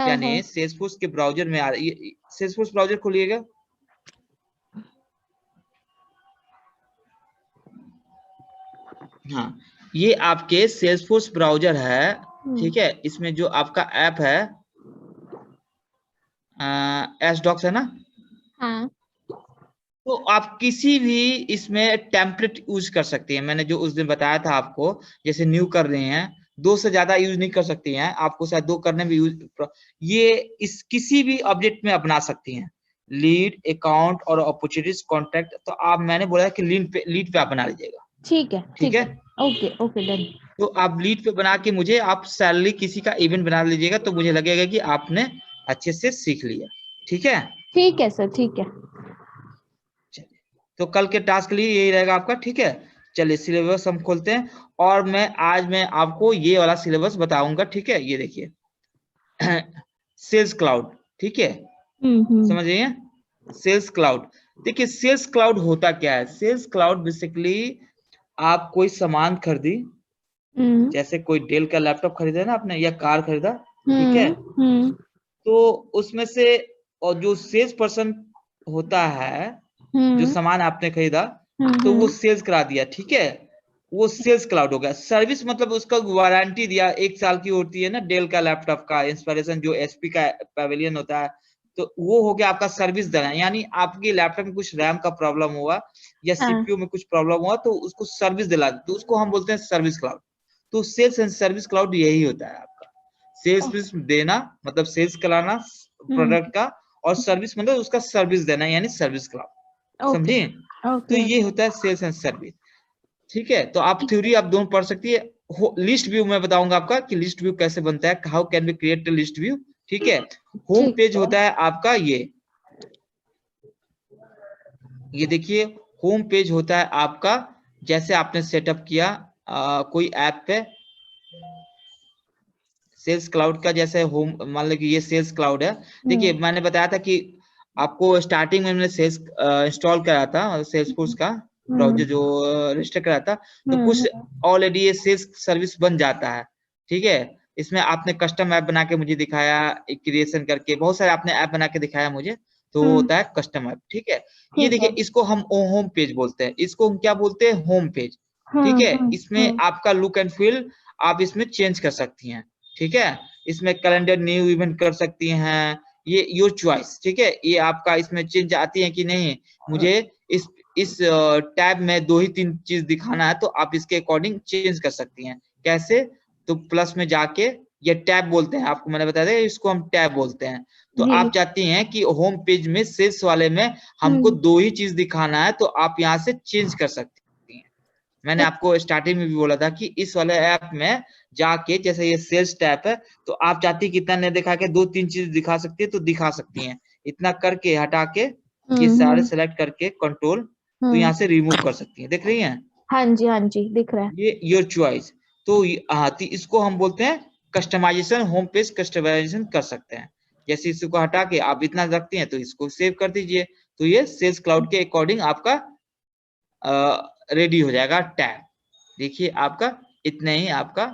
यानी सेल्सफोर्स के ब्राउजर में आ रही है। सेल्सफोर्स ब्राउजर खोलिएगा। हाँ, ये आपके सेल्सफोर्स ब्राउजर है, ठीक है। इसमें जो आपका ऐप है एस डॉक्स है ना। हाँ। तो आप किसी भी इसमें टेम्पलेट यूज कर सकती हैं। मैंने जो उस दिन बताया था आपको, जैसे न्यू कर रहे हैं, 2 से ज्यादा यूज नहीं कर सकती हैं, आपको शायद 2 करने में यूज, ये इस किसी भी ऑब्जेक्ट में अपना सकती हैं। लीड, अकाउंट और अपॉर्चुनिटीज, कॉन्ट्रैक्ट। तो आप, मैंने बोला कि लीड पे आप बना लीजिएगा। ठीक है, ठीक है। Okay okay done. तो आप लीड पे बना के मुझे आप सैलरी किसी का इवेंट बना लीजिएगा, तो मुझे लगेगा कि आपने अच्छे से सीख लिया। ठीक है। ठीक है सर, ठीक है। चलिए, तो कल के टास्क के लिए यही रहेगा आपका। ठीक है। चलिए, सिलेबस हम खोलते हैं और आज मैं आपको ये वाला सिलेबस बताऊंगा। ठीक है, ये देखिए सेल्स क्लाउड। ठीक है, समझिए सेल्स क्लाउड। देखिए, सेल्स क्लाउड होता क्या है। सेल्स क्लाउड बेसिकली, आप कोई सामान खरीदी, जैसे कोई डेल का लैपटॉप खरीदा ना आपने, या कार खरीदा, ठीक है। तो उसमें से, और जो सेल्स पर्सन होता है, जो सामान आपने खरीदा, तो वो सेल्स करा दिया, ठीक है। वो सेल्स क्लाउड हो गया। सर्विस मतलब उसका वारंटी दिया, 1 साल की होती है ना डेल का लैपटॉप का इंस्टॉलेशन, जो एचपी का पैवेलियन होता है, तो वो हो गया आपका सर्विस देना। यानी आपके लैपटॉप में कुछ रैम का प्रॉब्लम हुआ या सीपीयू में कुछ प्रॉब्लम हुआ, तो उसको सर्विस दिला, तो उसको हम बोलते हैं सर्विस क्लाउड। तो सेल्स एंड सर्विस क्लाउड यही होता है आपका। सेल्स देना मतलब सेल्स कराना प्रोडक्ट का, और सर्विस मतलब उसका सर्विस देना, यानी सर्विस क्लाउड। समझिए। तो ये होता है सेल्स एंड सर्विस। ठीक है। तो आप थ्योरी आप दोनों पढ़ सकती है। लिस्ट व्यू मैं बताऊंगा आपका कि लिस्ट व्यू कैसे बनता है, how can be create list view. ठीक है। होम पेज होता है आपका ये देखिए, होम पेज होता है आपका। जैसे आपने सेटअप किया कोई ऐप पे, सेल्स क्लाउड का जैसे होम, मान लो कि ये सेल्स क्लाउड है। देखिए, मैंने बताया था कि आपको स्टार्टिंग में मैंने सेल्स इंस्टॉल कराया था, सेल्सफोर्स का ब्राउजर जो रजिस्टर कराया था। तो कुछ ऑलरेडी ये सेल्स सर्विस बन जाता है। ठीक है। इसमें आपने कस्टम ऐप बना के मुझे दिखाया, क्रिएशन करके बहुत सारे आपने ऐप बना के दिखाया मुझे, तो वो होता है कस्टम ऐप। ठीक है। ये देखिए, इसको हम होम पेज बोलते हैं। इसको हम क्या बोलते हैं, होम पेज। ठीक है। इसमें आपका लुक एंड फील आप इसमें चेंज कर सकती हैं। ठीक है। इसमें कैलेंडर न्यू इवेंट कर सकती हैं, ये योर चॉइस। ठीक है। ये आपका इसमें चेंज आती है कि नहीं, मुझे इस टैब में 2 ही 3 चीज दिखाना है, तो आप इसके अकॉर्डिंग चेंज कर सकती हैं। कैसे, तो प्लस में जाके, ये टैब बोलते हैं आपको, मैंने बताया था इसको हम टैब बोलते हैं। तो आप चाहती हैं कि होम पेज में सेल्स वाले में हमको 2 ही चीज दिखाना है, तो आप यहाँ से चेंज कर सकती हैं। मैंने आपको स्टार्टिंग में भी बोला था कि इस वाले ऐप में जाके, जैसे ये सेल्स टैब है, तो आप चाहती है कितना नहीं दिखा के 2-3 चीज दिखा सकती है, तो दिखा सकती हैं। इतना करके हटा के ये सारे सेलेक्ट करके कंट्रोल, तो यहाँ से रिमूव कर सकती हैं। देख रही हैं, हाँ जी, हाँ जी, दिख रहा है। ये योर चॉइस। तो इसको हम बोलते हैं कस्टमाइजेशन। होम पेज कस्टमाइजेशन कर सकते हैं। जैसे इसको हटा के आप इतना रखती हैं, तो इसको सेव कर दीजिए, तो ये सेल्स क्लाउड के अकॉर्डिंग आपका रेडी हो जाएगा टैब। देखिए, आपका इतना ही आपका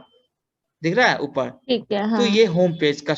दिख रहा है ऊपर। ठीक है, तो हाँ। ये होम पेज का